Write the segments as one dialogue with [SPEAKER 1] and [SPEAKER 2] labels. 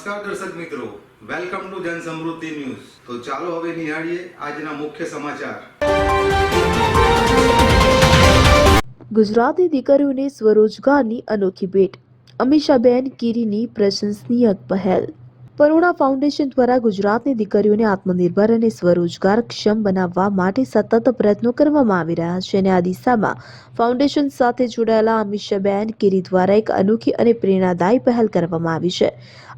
[SPEAKER 1] નમસ્કાર દર્શક મિત્રો, વેલકમ ટુ જન સમૃદ્ધિ ન્યૂઝ। તો ચાલો હવે નિહાળીએ આજના મુખ્ય સમાચાર।
[SPEAKER 2] ગુજરાતી દીકરીઓને સ્વરોજગારની અનોખી ભેટ, અમીષાબેન કીરીની પ્રશંસનીય પહેલ। પરુણા ફાઉન્ડેશન દ્વારા ગુજરાતની દીકરીઓને આત્મનિર્ભર અને સ્વરોજગારક્ષમ બનાવવા માટે સતત પ્રયત્નો કરવામાં આવી રહ્યા છે અને આ દિશામાં ફાઉન્ડેશન સાથે જોડાયેલા અમીષાબેન કીરી દ્વારા એક અનોખી અને પ્રેરણાદાયી પહેલ કરવામાં આવી છે।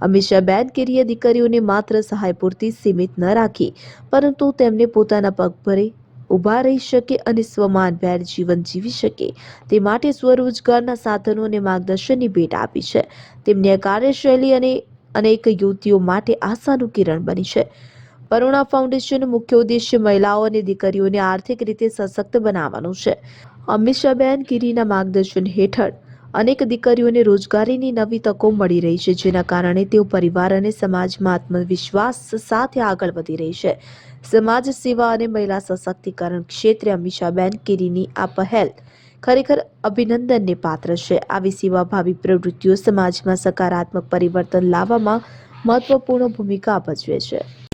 [SPEAKER 2] અમીષાબેન કીરીએ દીકરીઓને માત્ર સહાય પૂરતી સીમિત ન રાખી, પરંતુ તેમને પોતાના પગ પર ઊભા રહી શકે અને સ્વમાનભેર જીવન જીવી શકે તે માટે સ્વરોજગારના સાધનો અને માર્ગદર્શનની ભેટ આપી છે। તેમની આ કાર્યશૈલી અને અનેક યુવતીઓ માટે આશાનું કિરણ બની છે। પરુણા ફાઉન્ડેશનનો મુખ્ય ઉદ્દેશ્ય મહિલાઓ અને દીકરીઓને આર્થિક રીતે સશક્ત બનાવવાનો છે। અમીષાબેન કીરીના માર્ગદર્શન હેઠળ અનેક દીકરીઓને રોજગારીની નવી તકો મળી રહી છે, જેના કારણે તેઓ પરિવાર અને સમાજમાં આત્મવિશ્વાસ સાથે આગળ વધી રહી છે। સમાજ સેવા અને મહિલા સશક્તિકરણ ક્ષેત્રે અમીષાબેન કીરીની આ પહેલ ખરેખર અભિનંદનને પાત્ર છે। આવી સેવાભાવી પ્રવૃત્તિઓ સમાજમાં સકારાત્મક પરિવર્તન લાવવામાં મહત્વપૂર્ણ ભૂમિકા ભજવે છે।